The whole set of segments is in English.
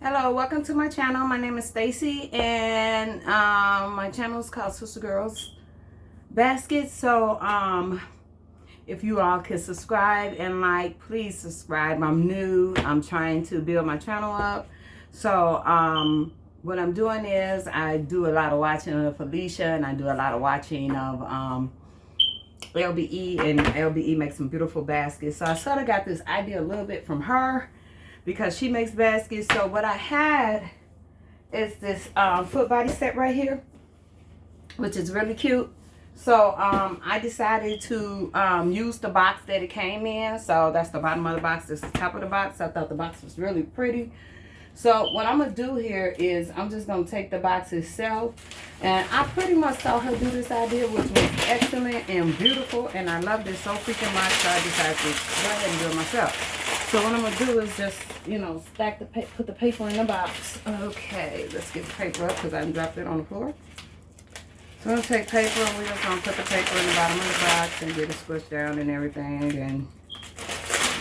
Hello, welcome to my channel. My name is Stacy, and my channel is called Sister Girls Basket. So if you all could subscribe and like, please subscribe. I'm new. I'm trying to build my channel up. So what I'm doing is I do a lot of watching of Felicia, and I do a lot of watching of LBE, and LBE makes some beautiful baskets. So I sort of got this idea a little bit from her, because she makes baskets. So what I had is this foot body set right here, which is really cute. So I decided to use the box that it came in. So that's the bottom of the box, this is the top of the box. I thought the box was really pretty. So what I'm gonna do here is I'm just gonna take the box itself, and I pretty much saw her do this idea, which was excellent and beautiful, and I loved it so freaking much, so I decided to go ahead and do it myself. So what I'm gonna do is just, you know, stack the put the paper in the box. Okay, let's get the paper up because I dropped it on the floor. So I'm gonna take paper, and we're just gonna put the paper in the bottom of the box and get it squished down and everything, and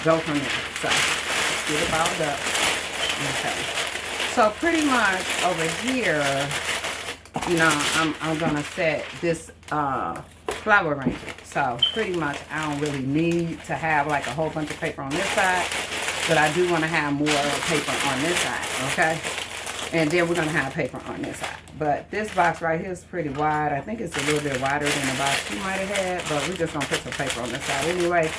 go from there. So let's get it balled up. Okay, so pretty much over here, you know, I'm gonna set this flower arranger. So pretty much I don't really need to have like a whole bunch of paper on this side, but I do want to have more paper on this side, okay? And then we're gonna have paper on this side. But this box right here is pretty wide. I think it's a little bit wider than the box you might have had, but we're just gonna put some paper on this side anyway.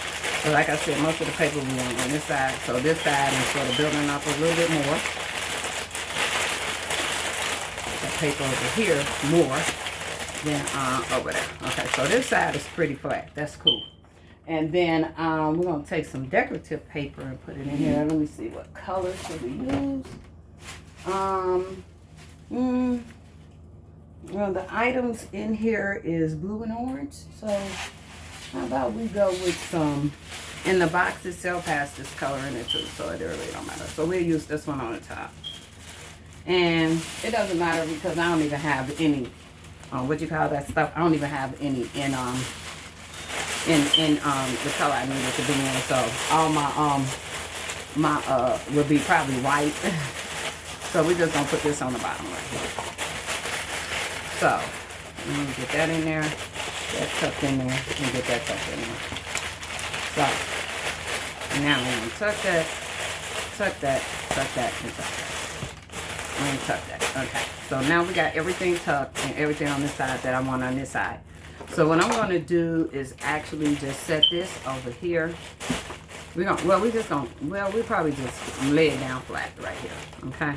But like I said, most of the paper we want on this side. So this side is sort of building up a little bit more. The paper over here more than over there. Okay, so this side is pretty flat. That's cool. And then we're gonna take some decorative paper and put it in here. Let me see, what color should we use? Well, the items in here is blue and orange. So how about we go with some, and the box itself has this color in it too, so it really don't matter. So we'll use this one on the top. And it doesn't matter because I don't even have any, what you call that stuff? I don't even have any in the color I needed to be in. So all my will be probably white. So we're just gonna put this on the bottom right here. So I'm gonna get that in there, that tucked in there, and get that tucked in there. So now we're gonna tuck that, tuck that, tuck that, and tuck that. I'm gonna tuck that. Okay. So now we got everything tucked and everything on this side that I want on this side. So what I'm gonna do is actually just set this over here. We probably just lay it down flat right here. Okay.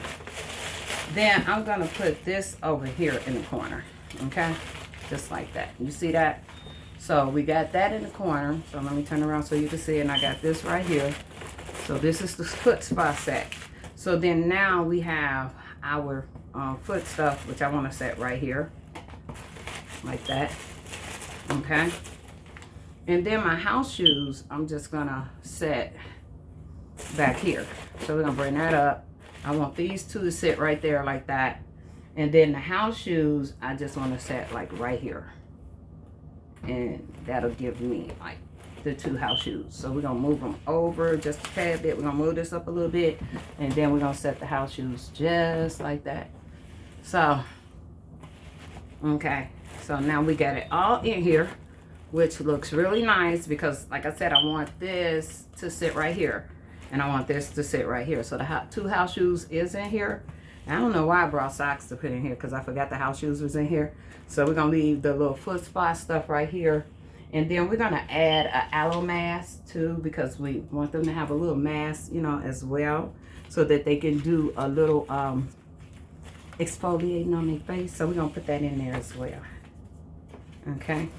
Then I'm gonna put this over here in the corner. Okay, just like that. You see that? So we got that in the corner. So let me turn around so you can see it. And I got this right here. So this is the foot spot set. So then now we have our foot stuff, which I want to set right here, like that. Okay. And then my house shoes, I'm just gonna set back here. So we're gonna bring that up. I want these two to sit right there like that. And then the house shoes, I just want to set like right here. And that'll give me like the two house shoes. So we're gonna move them over just a tad bit. We're gonna move this up a little bit. And then we're gonna set the house shoes just like that. So, okay. So now we got it all in here, which looks really nice because like I said, I want this to sit right here. And I want this to sit right here. So the two house shoes is in here. I don't know why I brought socks to put in here because I forgot the house shoes was in here. So we're going to leave the little foot spot stuff right here. And then we're going to add an aloe mask too, because we want them to have a little mask, you know, as well. So that they can do a little exfoliating on their face. So we're going to put that in there as well. Okay.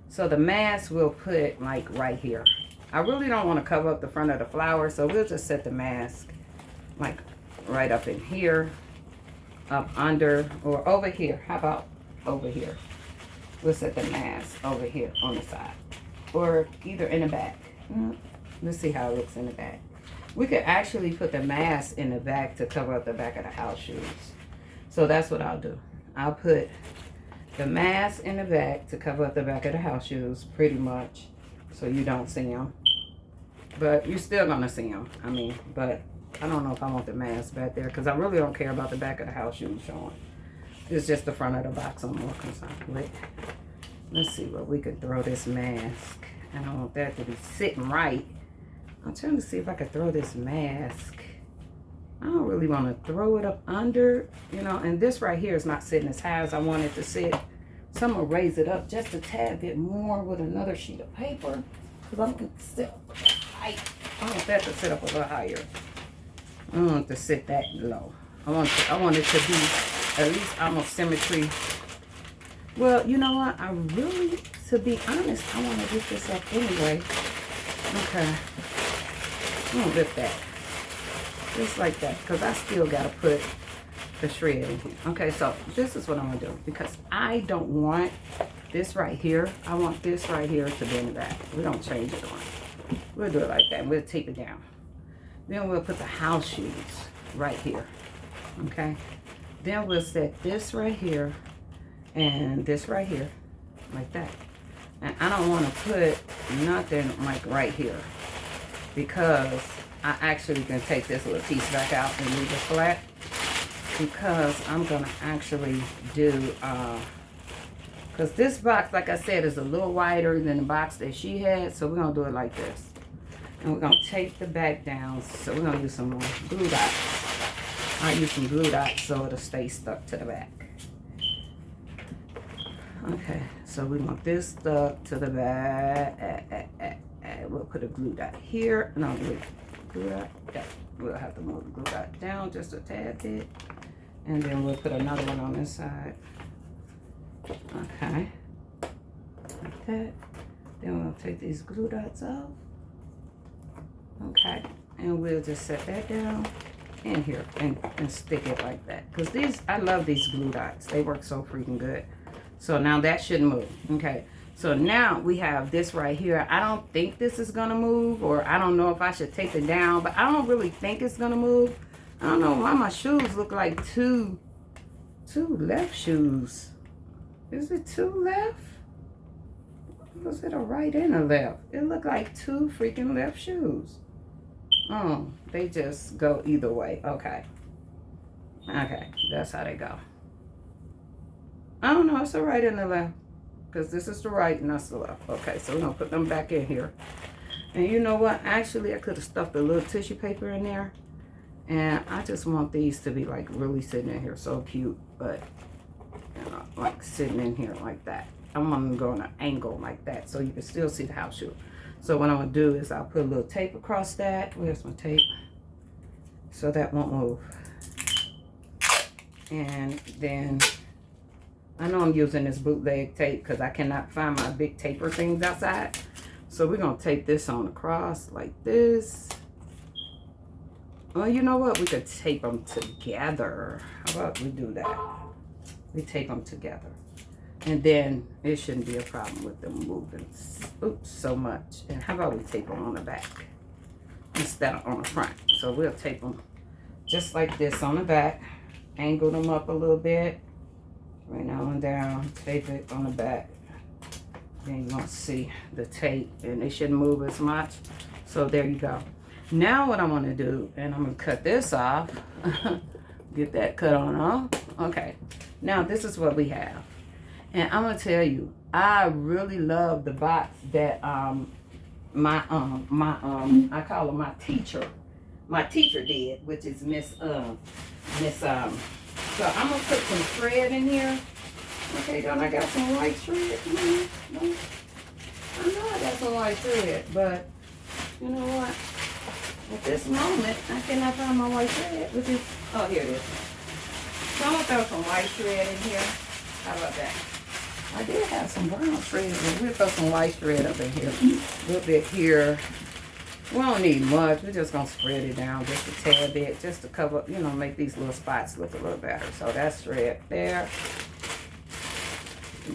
So the mask we'll put like right here. I really don't want to cover up the front of the flower, so we'll just set the mask like right up in here, up under, or over here. How about over here? We'll set the mask over here on the side, or either in the back. Let's see how it looks in the back. We could actually put the mask in the back to cover up the back of the house shoes. So that's what I'll do. I'll put the mask in the back to cover up the back of the house shoes, pretty much, so you don't see them. But you're still gonna see them. I mean, but I don't know if I want the mask back there because I really don't care about the back of the house shoes showing. It's just the front of the box I'm more concerned with. Let's see where we could throw this mask. And I want that to be sitting right. I'm trying to see if I could throw this mask. I don't really want to throw it up under, you know, and this right here is not sitting as high as I want it to sit. So I'm going to raise it up just a tad bit more with another sheet of paper. Because I'm going to sit up high. I want that to sit up a little higher. I don't want it to sit that low. I want it to be at least almost symmetry. Well, you know what? I really, to be honest, I want to lift this up anyway. Okay. I'm going to lift that. Just like that. Because I still got to put the shred in here. Okay, so this is what I'm going to do. Because I don't want this right here. I want this right here to be in the back. We don't change it on. We'll do it like that. We'll tape it down. Then we'll put the house shoes right here. Okay. Then we'll set this right here and this right here like that. And I don't want to put nothing like right here because I actually can take this little piece back out and leave it flat because I'm going to actually do, because this box, like I said, is a little wider than the box that she had. So we're going to do it like this. And we're going to tape the back down. So we're going to use some more glue dots. I'll use some glue dots so it'll stay stuck to the back. Okay, so we want this stuck to the back. We'll put a glue dot here. No, glue dot. Yeah, we'll have to move the glue dot down just a tad bit. And then we'll put another one on this side. Okay, like that. Then we'll take these glue dots off. Okay, and we'll just set that down in here and stick it like that. Because these, I love these glue dots. They work so freaking good. So now that shouldn't move. Okay, so now we have this right here. I don't think this is gonna move, or I don't know if I should take it down, but I don't really think it's gonna move. I don't know why my shoes look like two left shoes. Is it two left? Was it a right and a left? It looked like two freaking left shoes. Oh, they just go either way. Okay. Okay, that's how they go. I don't know, it's the right and the left. Because this is the right and that's the left. Okay, so we're going to put them back in here. And you know what? Actually, I could have stuffed a little tissue paper in there. And I just want these to be like really sitting in here. So cute. But, you know, like sitting in here like that. I'm going to go on an angle like that so you can still see the house shoe. So what I'm going to do is I'll put a little tape across that. Where's my tape? So that won't move. And then I know I'm using this bootleg tape because I cannot find my big taper things outside. So we're going to tape this on across like this. Well, you know what? We could tape them together. How about we do that? We tape them together. And then it shouldn't be a problem with them moving so much. And how about we tape them on the back instead of on the front? So we'll tape them just like this on the back. Angle them up a little bit. Right now and down. Tape it on the back. Then you won't see the tape. And it shouldn't move as much. So there you go. Now what I want to do, and I'm going to cut this off. Get that cut on off. Okay. Now this is what we have. And I'm gonna tell you, I really love the box that I call her my teacher did, which is Miss. So I'm gonna put some thread in here. Okay, don't I got some white thread? No, I know I got some white thread, but you know what? At this moment, I cannot find my white thread, which is here it is. So I'm gonna throw some white thread in here. How about that? I did have some brown thread, but we'll throw some white thread up in here. A little bit here. We don't need much. We're just going to spread it down just a tad bit, just to cover, you know, make these little spots look a little better. So that's thread there.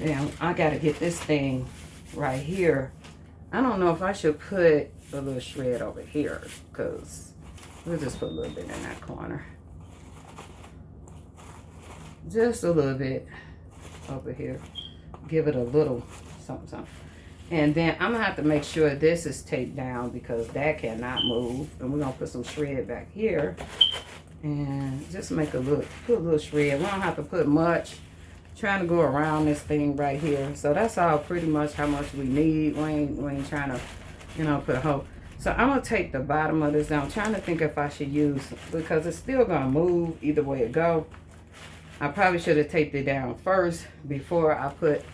Now, I got to get this thing right here. I don't know if I should put a little shred over here, because we'll just put a little bit in that corner. Just a little bit over here. Give it a little something, something. And then I'm gonna have to make sure this is taped down because that cannot move. And we're gonna put some shred back here and just make a little, put a little shred. We don't have to put much. Trying to go around this thing right here. So that's all pretty much how much we need. We ain't trying to, you know, put a hole. So I'm gonna take the bottom of this down. I'm trying to think if I should use, because it's still gonna move either way it go. I probably should have taped it down first before I put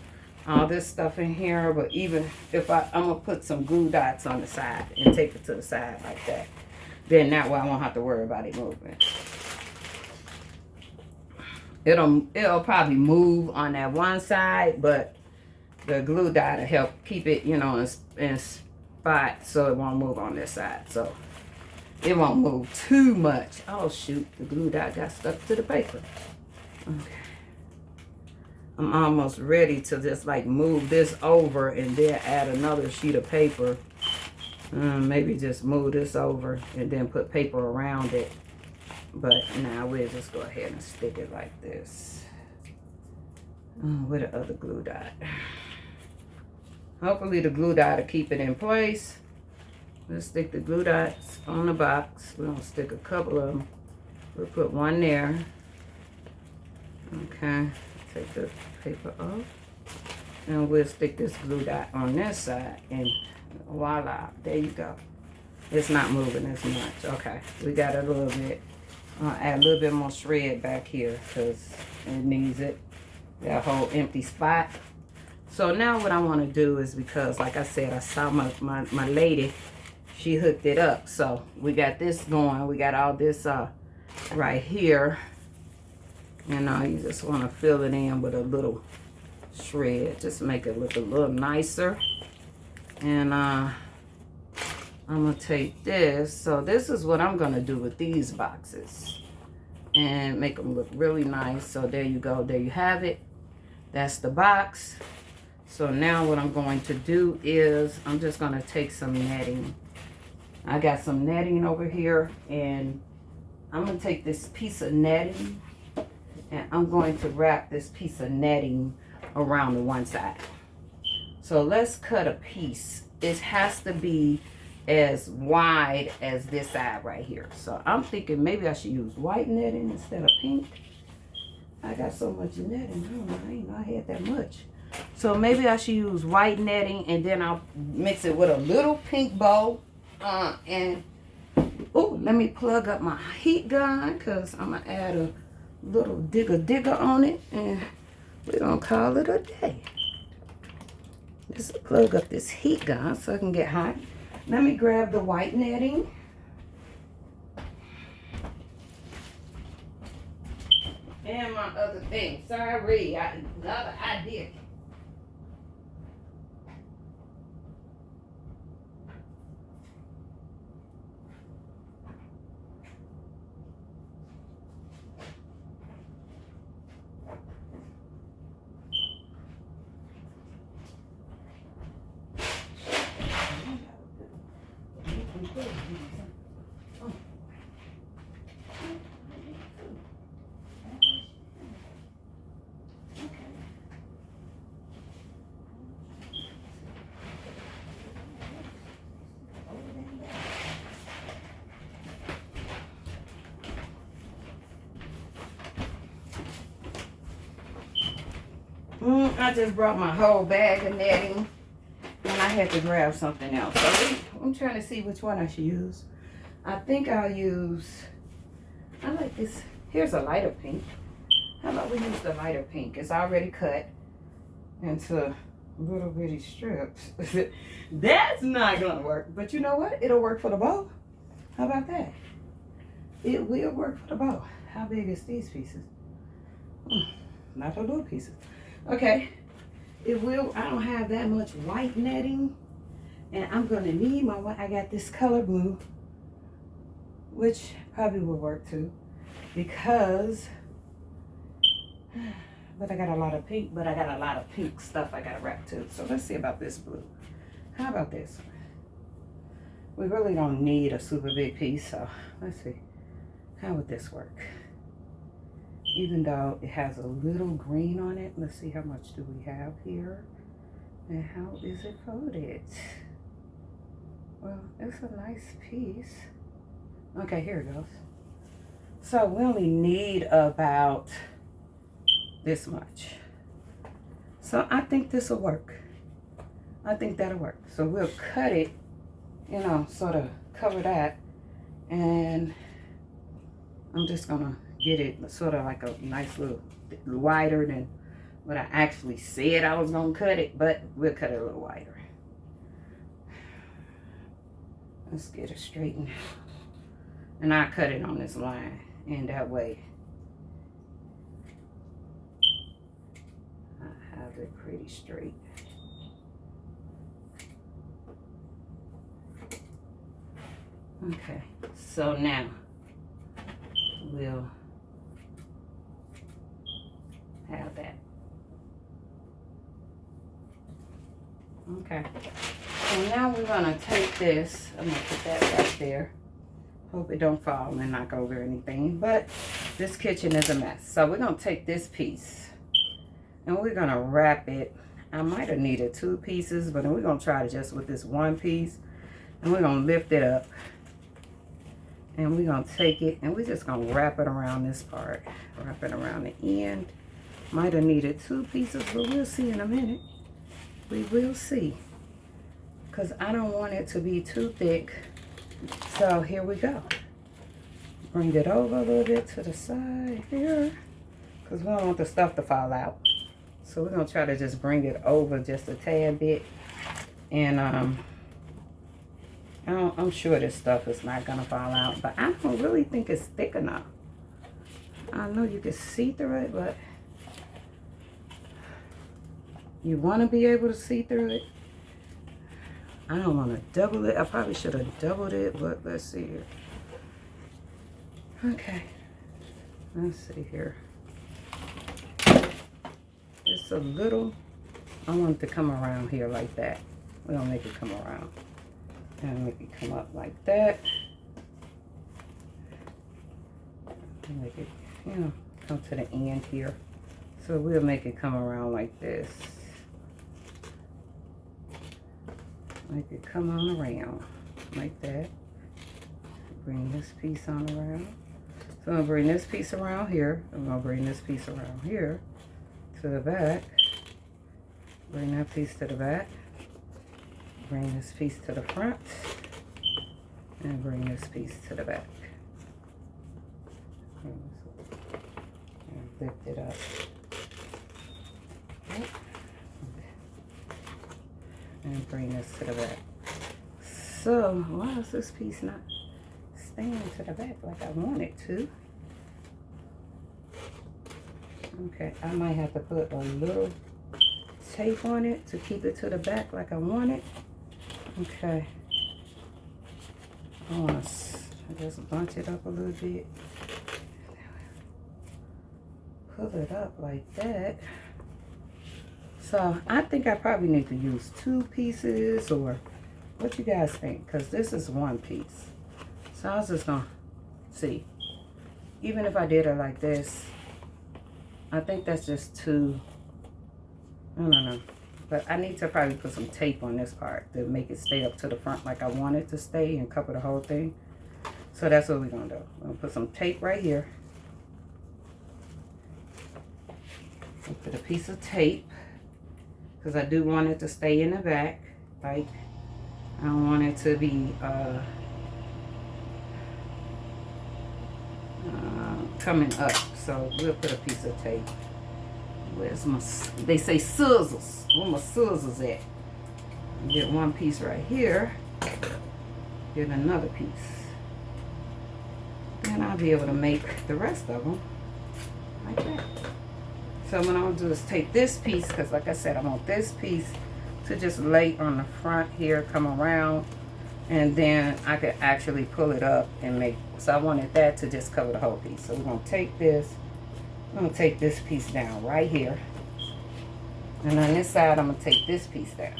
all this stuff in here. But even if I'm gonna put some glue dots on the side and tape it to the side like that. Then that way I won't have to worry about it moving. It'll probably move on that one side, but the glue dot will help keep it, you know, in spot so it won't move on this side. So it won't move too much. Oh shoot, the glue dot got stuck to the paper. Okay. I'm almost ready to just like move this over and then add another sheet of paper. Maybe just move this over and then put paper around it. But now we'll just go ahead and stick it like this. With the other glue dot. Hopefully the glue dot will keep it in place. Let's stick the glue dots on the box. We're gonna stick a couple of them. We'll put one there. Okay, take the paper off. And we'll stick this glue dot on this side and voila, there you go. It's not moving as much. Okay, we got a little bit. Add a little bit more shred back here because it needs it. That whole empty spot. So now what I want to do is, because like I said, I saw my lady, she hooked it up. So we got this going. We got all this right here. And you just want to fill it in with a little shred. Just make it look a little nicer. And I'm going to take this. So this is what I'm going to do with these boxes. And make them look really nice. So there you go. There you have it. That's the box. So now what I'm going to do is I'm just going to take some netting. I got some netting over here. And I'm going to take this piece of netting. And I'm going to wrap this piece of netting around the one side. So let's cut a piece. It has to be as wide as this side right here. So I'm thinking maybe I should use white netting instead of pink. I got so much netting. I didn't know I had that much. So maybe I should use white netting and then I'll mix it with a little pink bow. And let me plug up my heat gun because I'm going to add a little digger on it. And we're going to call it a day. Just plug up this heat gun so I can get hot. Let me grab the white netting. And my other thing. Sorry, another idea. I just brought my whole bag of netting and I had to grab something else. So I'm trying to see which one I should use. I think I'll use, I like this. Here's a lighter pink. How about we use the lighter pink? It's already cut into little bitty strips. That's not gonna work, but you know what? It'll work for the bow. How about that? It will work for the bow. How big is these pieces? Not the little pieces. Okay, it will. I don't have that much white netting, and I'm gonna need my white. I got this color blue, which probably will work too, because. But I got a lot of pink. But I got a lot of pink stuff I gotta wrap too. So let's see about this blue. How about this? We really don't need a super big piece, so let's see. How would this work? Even though it has a little green on it, let's see how much do we have here. And how is it folded? Well, it's a nice piece. Okay, here it goes. So we only need about this much. So I think this will work. I think that'll work. So we'll cut it, you know, sort of cover that. And I'm just gonna get it sort of like a nice little wider than what I actually said I was gonna cut it, but we'll cut it a little wider. Let's get it straightened. And I cut it on this line, and that way I have it pretty straight. Okay, so now we'll have that. Okay, so now we're gonna take this. I'm gonna put that right there. Hope it don't fall and knock over anything, but this kitchen is a mess. So we're gonna take this piece and we're gonna wrap it. I might have needed 2 pieces, but we're gonna try to just with this 1 piece, and we're gonna lift it up. And we're going to take it and we're just going to wrap it around this part. Wrap it around the end. Might have needed 2 pieces, but we'll see in a minute. We will see. Because I don't want it to be too thick. So here we go. Bring it over a little bit to the side here. Because we don't want the stuff to fall out. So we're going to try to just bring it over just a tad bit. And I'm sure this stuff is not going to fall out, but I don't really think it's thick enough. I know you can see through it, but you want to be able to see through it. I don't want to double it. I probably should have doubled it, but let's see here. Okay. Let's see here. Just a little. I want it to come around here like that. We're going to make it come around. And make it come up like that. And make it, you know, come to the end here. So we'll make it come around like this. Make it come on around like that. Bring this piece on around. So I'm gonna bring this piece around here. I'm gonna bring this piece around here to the back. Bring that piece to the back. Bring this piece to the front and bring this piece to the back. And lift it up. And bring this to the back. So, why is this piece not staying to the back like I want it to? Okay, I might have to put a little tape on it to keep it to the back like I want it. Okay, I want to just bunch it up a little bit. Pull it up like that. So I think I probably need to use 2 pieces, or what you guys think? Because this is 1 piece. So I was just going to see. Even if I did it like this, I think that's just 2. I don't know. But I need to probably put some tape on this part to make it stay up to the front like I want it to stay and cover the whole thing. So that's what we're going to do. We're going to put some tape right here. We'll put a piece of tape because I do want it to stay in the back. Like, I don't want it to be coming up. So we'll put a piece of tape. Where's my, they say scissors. Where my scissors at? Get 1 piece right here. Get another piece. Then I'll be able to make the rest of them like that. So what I'm going to do is take this piece, because like I said, I want this piece to just lay on the front here, come around, and then I could actually pull it up and make, so I wanted that to just cover the whole piece. So we're going to take this. I'm going to take this piece down right here. And on this side, I'm going to take this piece down.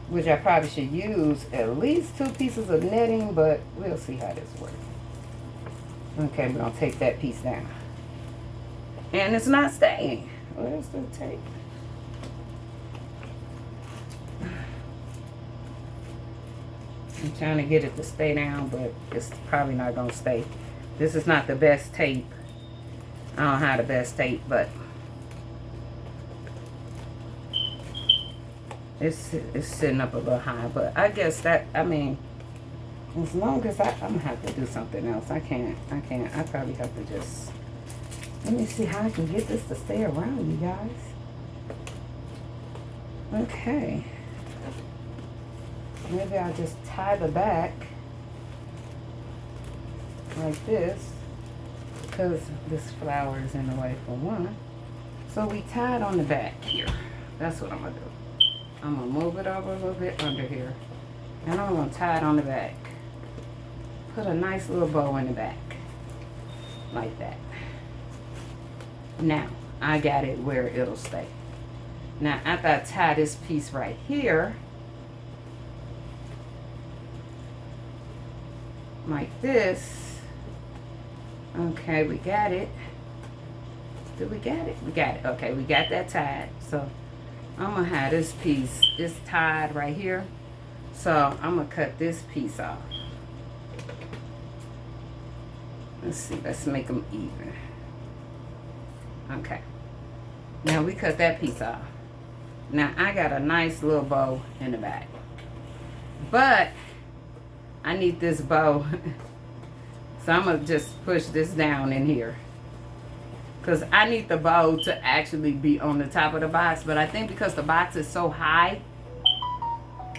Which I probably should use at least 2 pieces of netting, but we'll see how this works. Okay, we're going to take that piece down. And it's not staying. Where's the tape? I'm trying to get it to stay down, but it's probably not going to stay. This is not the best tape. I don't have the best tape, but it's sitting up a little high. But I guess that, I mean, as long as I'm going to have to do something else. I probably have to just, let me see how I can get this to stay around, you guys. Okay. Maybe I'll just tie the back like this, because this flower is in the way for one. So we tied on the back here. That's what I'm going to do. I'm going to move it over a little bit under here. And I'm going to tie it on the back. Put a nice little bow in the back. Like that. Now, I got it where it'll stay. Now, after I tie this piece right here, like this. Okay, we got it. Did we get it? We got it. Okay, we got that tied. So I'm gonna have this piece, it's tied right here. So I'm gonna cut this piece off. Let's see, let's make them even. Okay. Now we cut that piece off. Now I got a nice little bow in the back. But I need this bow. So I'm going to just push this down in here. Because I need the bow to actually be on the top of the box. But I think because the box is so high,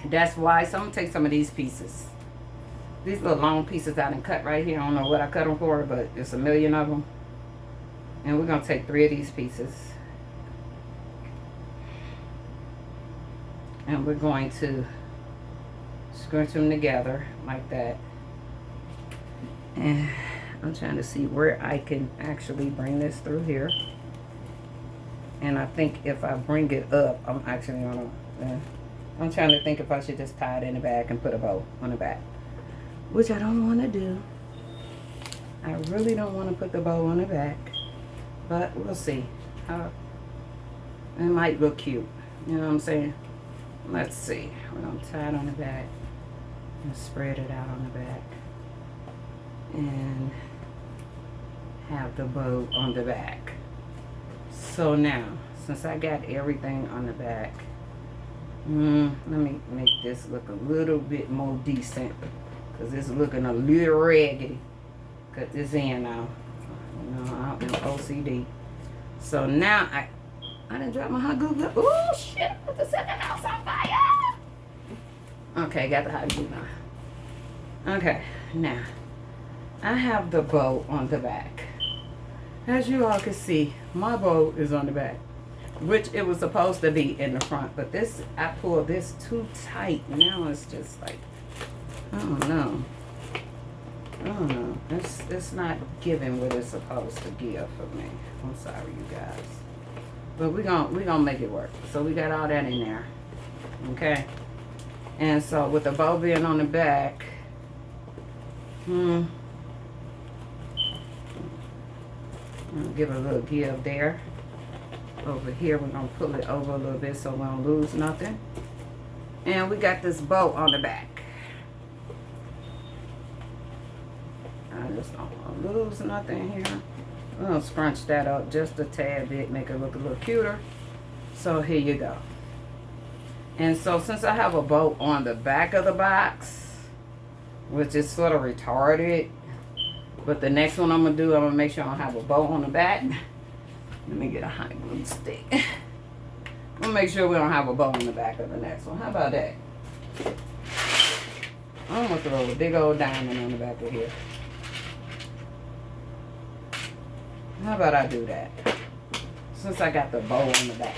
that's why. So I'm going to take some of these pieces. These little long pieces I done cut right here. I don't know what I cut them for, but there's a million of them. And we're going to take 3 of these pieces. And we're going to scrunch them together like that. And I'm trying to see where I can actually bring this through here. And I think if I bring it up, I'm actually gonna, I'm trying to think if I should just tie it in the back and put a bow on the back. Which I don't want to do. I really don't want to put the bow on the back. But we'll see. It might look cute. You know what I'm saying? Let's see. We're going to tie it on the back. And spread it out on the back. And have the bow on the back. So now, since I got everything on the back, let me make this look a little bit more decent. Because it's looking a little raggedy. Cut this in now. No, I'm OCD. So now I done dropped my hot glue gun. Oh shit, put the second house on fire. Okay, got the hot glue gun. Okay, now I have the bow on the back. As you all can see, my bow is on the back, which it was supposed to be in the front, but this, I pulled this too tight. Now it's just like, I don't know. It's not giving what it's supposed to give for me. I'm sorry, you guys. But we're gonna make it work. So we got all that in there. Okay? And so with the bow being on the back, I'll give it a little give there. Over here, we're gonna pull it over a little bit so we don't lose nothing. And we got this bow on the back. I just don't want to lose nothing here. We're going to scrunch that up just a tad bit, make it look a little cuter. So here you go. And so since I have a bow on the back of the box, which is sort of retarded, but the next one I'm going to do, I'm going to make sure I don't have a bow on the back. Let me get a hot glue stick. I'm going to make sure we don't have a bow on the back of the next one. How about that? I'm going to throw a big old diamond on the back of here. How about I do that? Since I got the bow on the back.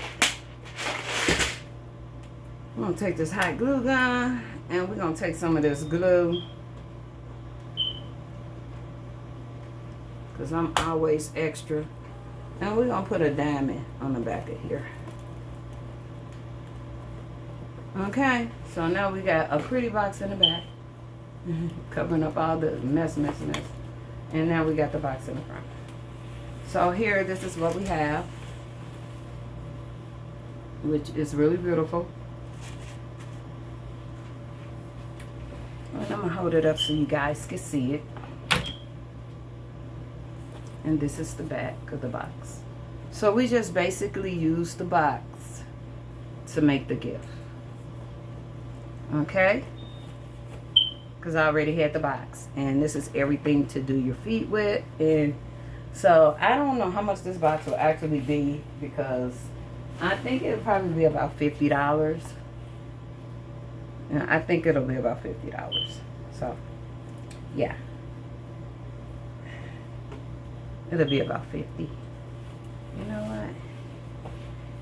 I'm going to take this hot glue gun and we're going to take some of this glue. Because I'm always extra. And we're going to put a diamond on the back of here. Okay. So now we got a pretty box in the back. Covering up all the mess. And now we got the box in the front. So here, this is what we have, which is really beautiful. And I'm gonna hold it up so you guys can see it. And this is the back of the box. So we just basically use the box to make the gift. Okay? Because I already had the box. And this is everything to do your feet with. And so I don't know how much this box will actually be, because I think it'll probably be about $50. Yeah, I think it'll be about $50. So, yeah. It'll be about 50. You know what?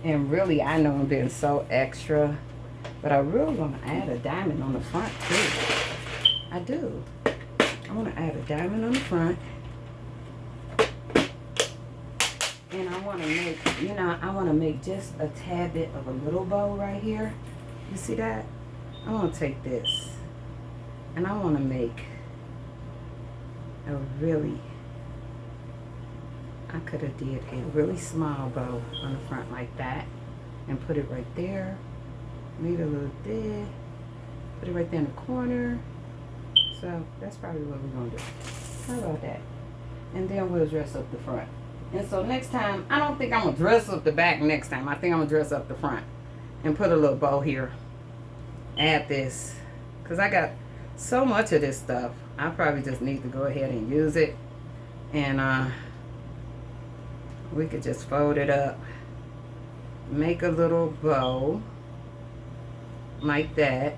And really, I know I'm being so extra, but I really want to add a diamond on the front too. I do. I want to add a diamond on the front. And I want to make, you know, I want to make just a tad bit of a little bow right here. You see that? I want to take this and I want to make a really, I could have did a really small bow on the front like that and put it right there. Made a little there. Put it right there in the corner. So that's probably what we're going to do. How about that? And then we'll dress up the front. And so next time, I don't think I'm going to dress up the back next time. I think I'm going to dress up the front and put a little bow here. Add this. Because I got so much of this stuff. I probably just need to go ahead and use it. And we could just fold it up. Make a little bow. Like that.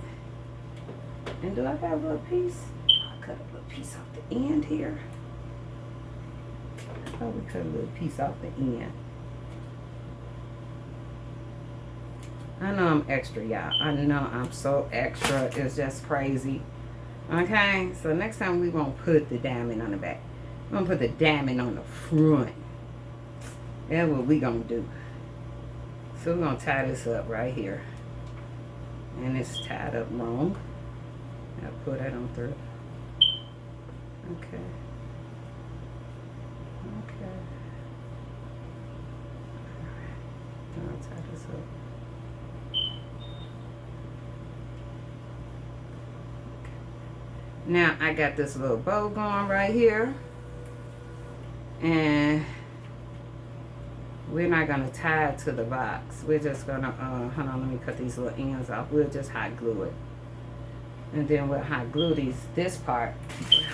And do I got a little piece? I cut a little piece off the end here. I thought we cut a little piece off the end. I know I'm extra, y'all. I know I'm so extra. It's just crazy. Okay, so next time we won't put the diamond on the back. We're going to put the diamond on the front. That's what we going to do. So we're going to tie this up right here. And it's tied up wrong. I'll put that on through. Okay. Okay. Alright. I'll tie this up. Okay. Now I got this little bow going right here. And we're not going to tie it to the box. We're just going to, hold on, let me cut these little ends off. We'll just hot glue it. And then we'll hot glue this part.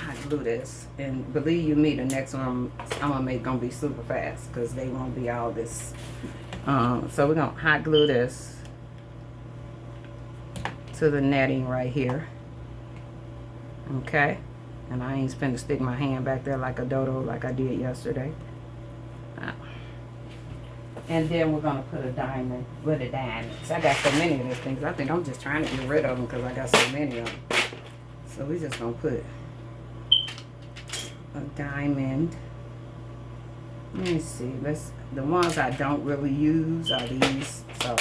Hot glue this. And believe you me, the next one I'm going to make going to be super fast, because they won't be all this. So we're going to hot glue this to the netting right here. Okay. And I ain't finna stick my hand back there like a dodo like I did yesterday. And then we're going to put a diamond with the diamonds. I got so many of these things. I think I'm just trying to get rid of them because I got so many of them. So we're just going to put a diamond. Let me see. The ones I don't really use are these. So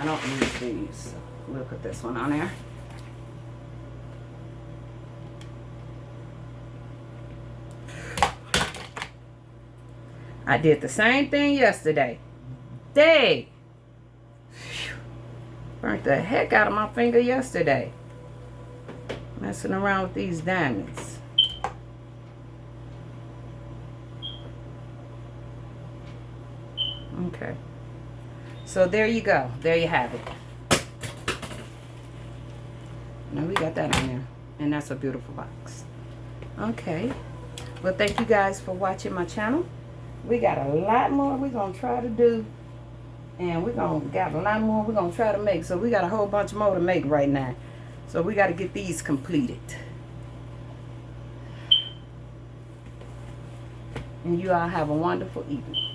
I don't use these. So we'll put this one on there. I did the same thing yesterday. Dang. Burnt the heck out of my finger yesterday. Messing around with these diamonds. Okay. So there you go. There you have it. Now we got that on there. And that's a beautiful box. Okay. Well, thank you guys for watching my channel. We got a lot more we're going to try to do. And we're going to got a lot more we're going to try to make. So we got a whole bunch more to make right now. So we got to get these completed. And you all have a wonderful evening.